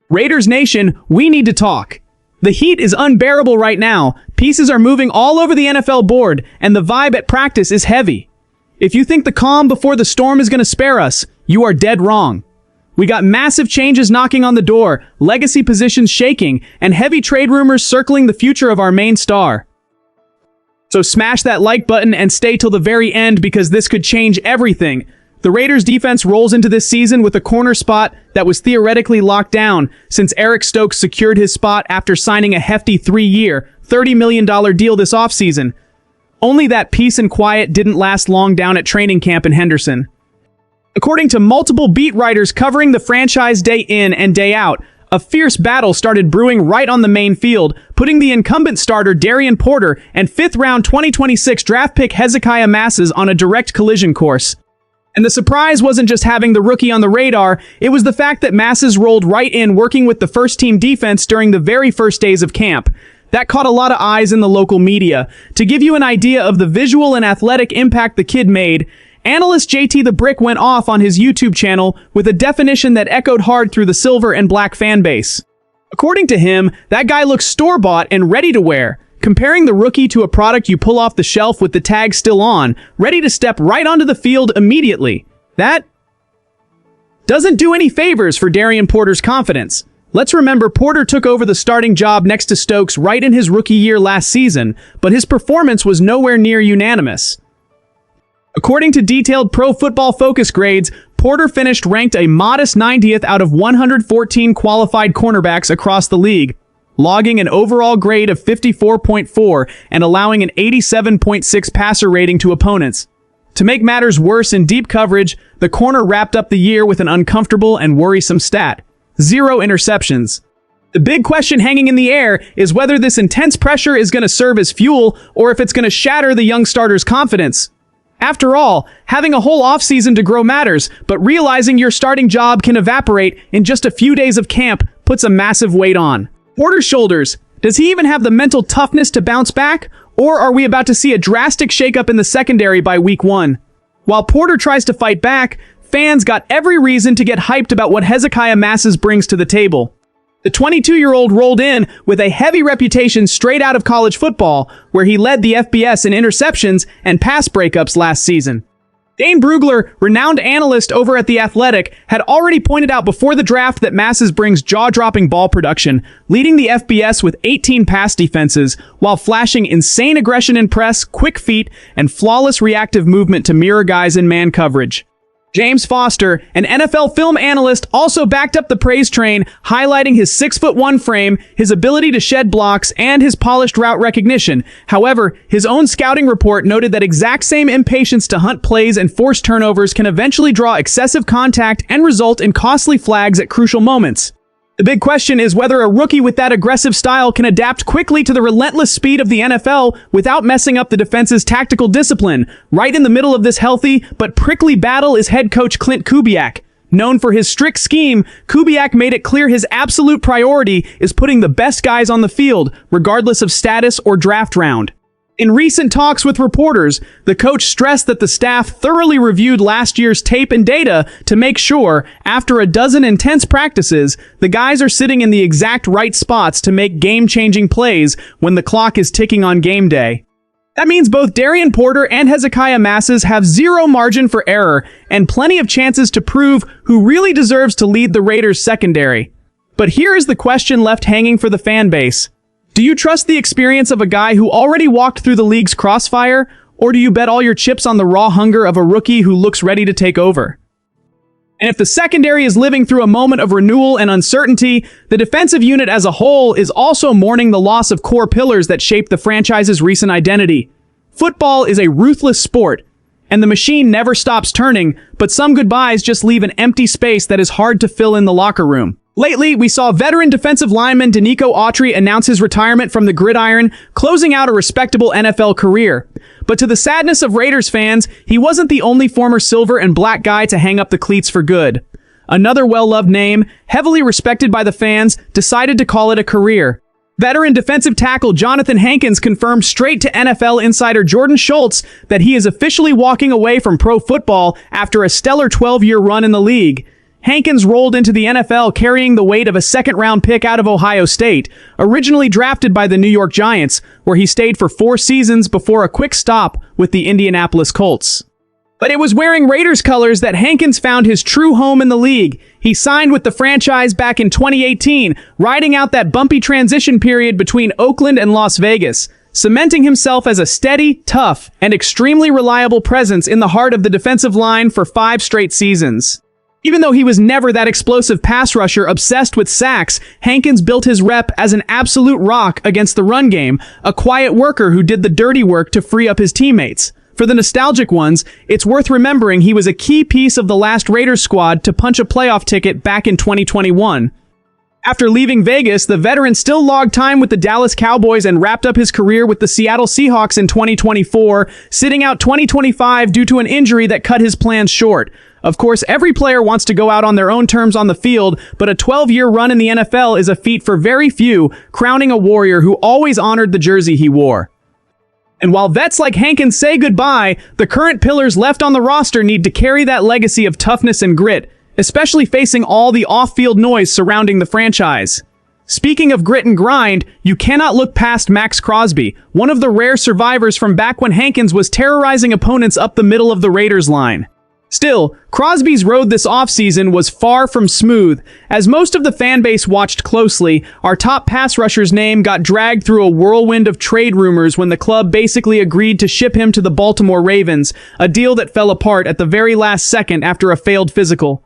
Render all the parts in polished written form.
Raiders Nation, we need to talk. The heat is unbearable right now, pieces are moving all over the NFL board, and the vibe at practice is heavy. If you think the calm before the storm is going to spare us, you are dead wrong. We got massive changes knocking on the door, legacy positions shaking, and heavy trade rumors circling the future of our main star. So smash that like button and stay till the very end because this could change everything. The Raiders defense rolls into this season with a corner spot that was theoretically locked down since Eric Stokes secured his spot after signing a hefty 3-year, $30 million deal this offseason. Only that peace and quiet didn't last long down at training camp in Henderson. According to multiple beat writers covering the franchise day in and day out, a fierce battle started brewing right on the main field, putting the incumbent starter Darian Porter and 5th-round 2026 draft pick Hezekiah Masses on a direct collision course. And the surprise wasn't just having the rookie on the radar, it was the fact that Masses rolled right in working with the first-team defense during the very first days of camp. That caught a lot of eyes in the local media. To give you an idea of the visual and athletic impact the kid made, analyst JT the Brick went off on his YouTube channel with a definition that echoed hard through the silver and black fan base. According to him, that guy looks store-bought and ready to wear, comparing the rookie to a product you pull off the shelf with the tag still on, ready to step right onto the field immediately. That doesn't do any favors for Darian Porter's confidence. Let's remember Porter took over the starting job next to Stokes right in his rookie year last season, but his performance was nowhere near unanimous. According to detailed Pro Football Focus grades, Porter finished ranked a modest 90th out of 114 qualified cornerbacks across the league, logging an overall grade of 54.4 and allowing an 87.6 passer rating to opponents. To make matters worse in deep coverage, the corner wrapped up the year with an uncomfortable and worrisome stat: 0 interceptions. The big question hanging in the air is whether this intense pressure is going to serve as fuel or if it's going to shatter the young starter's confidence. After all, having a whole offseason to grow matters, but realizing your starting job can evaporate in just a few days of camp puts a massive weight on Porter's shoulders. Does he even have the mental toughness to bounce back? Or are we about to see a drastic shakeup in the secondary by week 1? While Porter tries to fight back, fans got every reason to get hyped about what Hezekiah Masses brings to the table. The 22-year-old rolled in with a heavy reputation straight out of college football, where he led the FBS in interceptions and pass breakups last season. Dane Brugler, renowned analyst over at The Athletic, had already pointed out before the draft that Masses brings jaw-dropping ball production, leading the FBS with 18 pass defenses, while flashing insane aggression in press, quick feet, and flawless reactive movement to mirror guys in man coverage. James Foster, an NFL film analyst, also backed up the praise train, highlighting his 6'1" frame, his ability to shed blocks, and his polished route recognition. However, his own scouting report noted that exact same impatience to hunt plays and force turnovers can eventually draw excessive contact and result in costly flags at crucial moments. The big question is whether a rookie with that aggressive style can adapt quickly to the relentless speed of the NFL without messing up the defense's tactical discipline. Right in the middle of this healthy but prickly battle is head coach Klint Kubiak. Known for his strict scheme, Kubiak made it clear his absolute priority is putting the best guys on the field, regardless of status or draft round. In recent talks with reporters, the coach stressed that the staff thoroughly reviewed last year's tape and data to make sure, after a dozen intense practices, the guys are sitting in the exact right spots to make game-changing plays when the clock is ticking on game day. That means both Darian Porter and Hezekiah Masses have zero margin for error and plenty of chances to prove who really deserves to lead the Raiders' secondary. But here is the question left hanging for the fan base. Do you trust the experience of a guy who already walked through the league's crossfire, or do you bet all your chips on the raw hunger of a rookie who looks ready to take over? And if the secondary is living through a moment of renewal and uncertainty, the defensive unit as a whole is also mourning the loss of core pillars that shaped the franchise's recent identity. Football is a ruthless sport, and the machine never stops turning, but some goodbyes just leave an empty space that is hard to fill in the locker room. Lately, we saw veteran defensive lineman Denico Autry announce his retirement from the gridiron, closing out a respectable NFL career. But to the sadness of Raiders fans, he wasn't the only former silver and black guy to hang up the cleats for good. Another well-loved name, heavily respected by the fans, decided to call it a career. Veteran defensive tackle Jonathan Hankins confirmed straight to NFL insider Jordan Schultz that he is officially walking away from pro football after a stellar 12-year run in the league. Hankins rolled into the NFL carrying the weight of a second-round pick out of Ohio State, originally drafted by the New York Giants, where he stayed for 4 seasons before a quick stop with the Indianapolis Colts. But it was wearing Raiders colors that Hankins found his true home in the league. He signed with the franchise back in 2018, riding out that bumpy transition period between Oakland and Las Vegas, cementing himself as a steady, tough, and extremely reliable presence in the heart of the defensive line for 5 straight seasons. Even though he was never that explosive pass rusher obsessed with sacks, Hankins built his rep as an absolute rock against the run game, a quiet worker who did the dirty work to free up his teammates. For the nostalgic ones, it's worth remembering he was a key piece of the last Raiders squad to punch a playoff ticket back in 2021. After leaving Vegas, the veteran still logged time with the Dallas Cowboys and wrapped up his career with the Seattle Seahawks in 2024, sitting out 2025 due to an injury that cut his plans short. Of course, every player wants to go out on their own terms on the field, but a 12-year run in the NFL is a feat for very few, crowning a warrior who always honored the jersey he wore. And while vets like Hankins say goodbye, the current pillars left on the roster need to carry that legacy of toughness and grit, especially facing all the off-field noise surrounding the franchise. Speaking of grit and grind, you cannot look past Maxx Crosby, one of the rare survivors from back when Hankins was terrorizing opponents up the middle of the Raiders line. Still, Crosby's road this offseason was far from smooth. As most of the fan base watched closely, our top pass rusher's name got dragged through a whirlwind of trade rumors when the club basically agreed to ship him to the Baltimore Ravens, a deal that fell apart at the very last second after a failed physical.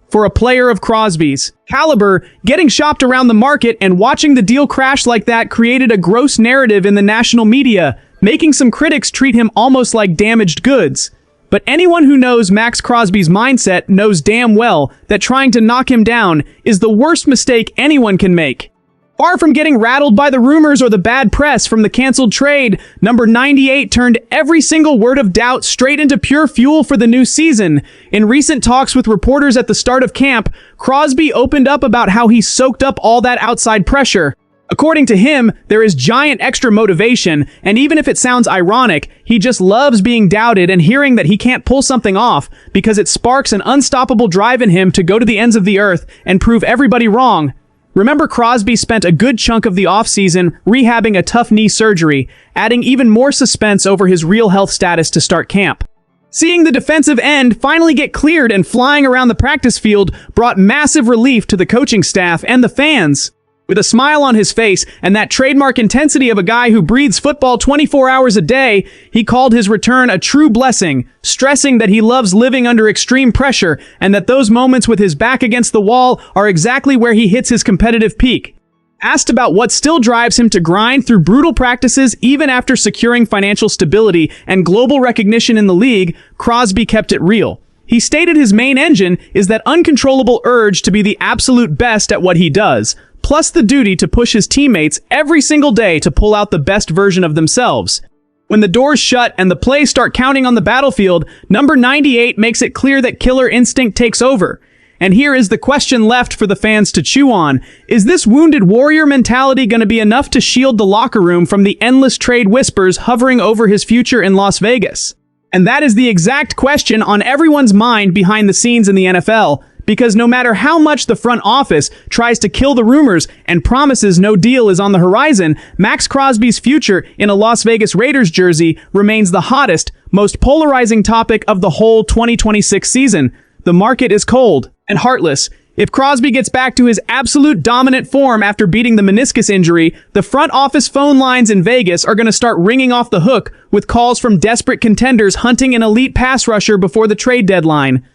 For a player of Crosby's caliber, getting shopped around the market and watching the deal crash like that created a gross narrative in the national media, making some critics treat him almost like damaged goods. But anyone who knows Maxx Crosby's mindset knows damn well that trying to knock him down is the worst mistake anyone can make. Far from getting rattled by the rumors or the bad press from the canceled trade, number 98 turned every single word of doubt straight into pure fuel for the new season. In recent talks with reporters at the start of camp, Crosby opened up about how he soaked up all that outside pressure. According to him, there is giant extra motivation, and even if it sounds ironic, he just loves being doubted and hearing that he can't pull something off because it sparks an unstoppable drive in him to go to the ends of the earth and prove everybody wrong. Remember, Crosby spent a good chunk of the offseason rehabbing a tough knee surgery, adding even more suspense over his real health status to start camp. Seeing the defensive end finally get cleared and flying around the practice field brought massive relief to the coaching staff and the fans. With a smile on his face and that trademark intensity of a guy who breathes football 24 hours a day, he called his return a true blessing, stressing that he loves living under extreme pressure and that those moments with his back against the wall are exactly where he hits his competitive peak. Asked about what still drives him to grind through brutal practices even after securing financial stability and global recognition in the league, Crosby kept it real. He stated his main engine is that uncontrollable urge to be the absolute best at what he does, plus the duty to push his teammates every single day to pull out the best version of themselves. When the doors shut and the plays start counting on the battlefield, number 98 makes it clear that killer instinct takes over. And here is the question left for the fans to chew on. Is this wounded warrior mentality going to be enough to shield the locker room from the endless trade whispers hovering over his future in Las Vegas? And that is the exact question on everyone's mind behind the scenes in the NFL. Because no matter how much the front office tries to kill the rumors and promises no deal is on the horizon, Maxx Crosby's future in a Las Vegas Raiders jersey remains the hottest, most polarizing topic of the whole 2026 season. The market is cold and heartless. If Crosby gets back to his absolute dominant form after beating the meniscus injury, the front office phone lines in Vegas are going to start ringing off the hook with calls from desperate contenders hunting an elite pass rusher before the trade deadline.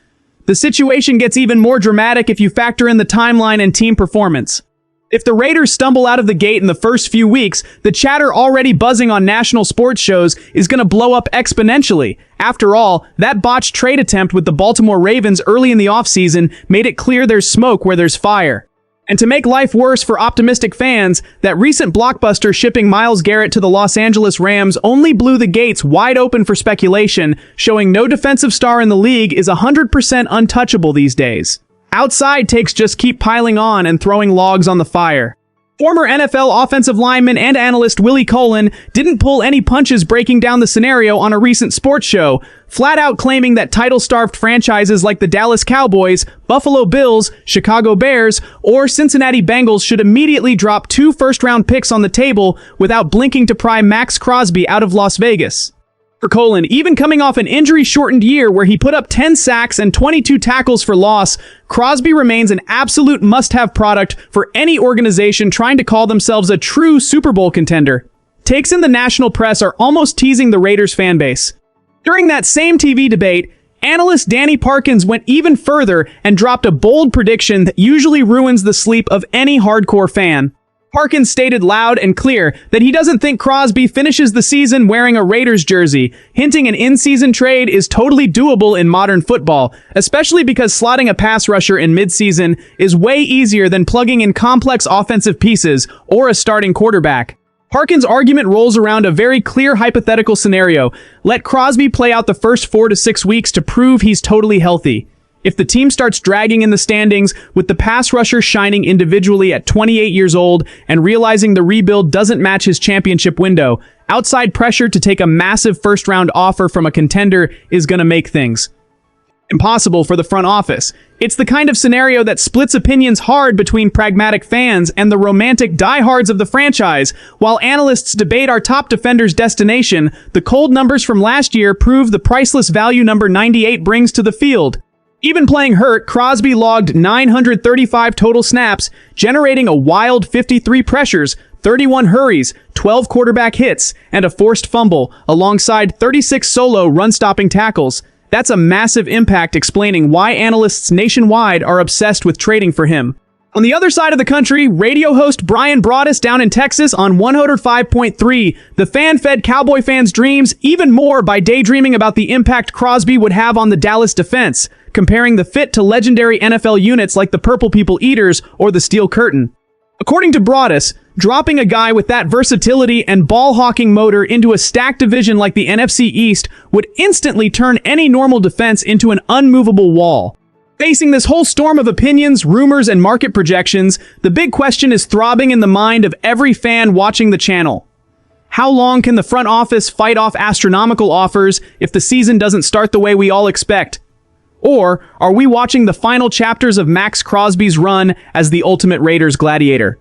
The situation gets even more dramatic if you factor in the timeline and team performance. If the Raiders stumble out of the gate in the first few weeks, the chatter already buzzing on national sports shows is going to blow up exponentially. After all, that botched trade attempt with the Baltimore Ravens early in the offseason made it clear there's smoke where there's fire. And to make life worse for optimistic fans, that recent blockbuster shipping Myles Garrett to the Los Angeles Rams only blew the gates wide open for speculation, showing no defensive star in the league is 100% untouchable these days. Outside takes just keep piling on and throwing logs on the fire. Former NFL offensive lineman and analyst Willie Cullen didn't pull any punches breaking down the scenario on a recent sports show, flat out claiming that title-starved franchises like the Dallas Cowboys, Buffalo Bills, Chicago Bears, or Cincinnati Bengals should immediately drop 2 first-round picks on the table without blinking to pry Maxx Crosby out of Las Vegas. For Cullen, even coming off an injury-shortened year where he put up 10 sacks and 22 tackles for loss, Crosby remains an absolute must-have product for any organization trying to call themselves a true Super Bowl contender. Takes in the national press are almost teasing the Raiders fan base. During that same TV debate, analyst Danny Parkins went even further and dropped a bold prediction that usually ruins the sleep of any hardcore fan. Parkins stated loud and clear that he doesn't think Crosby finishes the season wearing a Raiders jersey, hinting an in-season trade is totally doable in modern football, especially because slotting a pass rusher in mid-season is way easier than plugging in complex offensive pieces or a starting quarterback. Parkins' argument rolls around a very clear hypothetical scenario. Let Crosby play out the first 4 to 6 weeks to prove he's totally healthy. If the team starts dragging in the standings, with the pass rusher shining individually at 28 years old and realizing the rebuild doesn't match his championship window, outside pressure to take a massive first-round offer from a contender is going to make things impossible for the front office. It's the kind of scenario that splits opinions hard between pragmatic fans and the romantic diehards of the franchise. While analysts debate our top defender's destination, the cold numbers from last year prove the priceless value number 98 brings to the field. Even playing hurt, Crosby logged 935 total snaps, generating a wild 53 pressures, 31 hurries, 12 quarterback hits, and a forced fumble, alongside 36 solo run-stopping tackles. That's a massive impact, explaining why analysts nationwide are obsessed with trading for him. On the other side of the country, radio host Brian Broaddus down in Texas on 105.3, the fan-fed Cowboy fans' dreams even more by daydreaming about the impact Crosby would have on the Dallas defense, comparing the fit to legendary NFL units like the Purple People Eaters or the Steel Curtain. According to Broaddus, dropping a guy with that versatility and ball-hawking motor into a stacked division like the NFC East would instantly turn any normal defense into an unmovable wall. Facing this whole storm of opinions, rumors, and market projections, the big question is throbbing in the mind of every fan watching the channel. How long can the front office fight off astronomical offers if the season doesn't start the way we all expect? Or are we watching the final chapters of Maxx Crosby's run as the ultimate Raiders gladiator?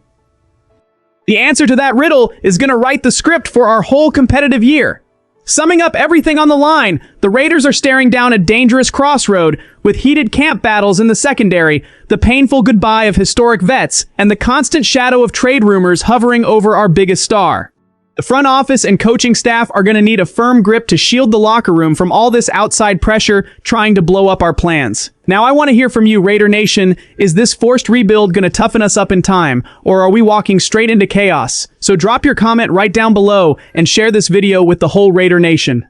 The answer to that riddle is going to write the script for our whole competitive year. Summing up everything on the line, the Raiders are staring down a dangerous crossroad with heated camp battles in the secondary, the painful goodbye of historic vets, and the constant shadow of trade rumors hovering over our biggest star. The front office and coaching staff are going to need a firm grip to shield the locker room from all this outside pressure trying to blow up our plans. Now, I want to hear from you, Raider Nation. Is this forced rebuild going to toughen us up in time, or are we walking straight into chaos? So drop your comment right down below and share this video with the whole Raider Nation.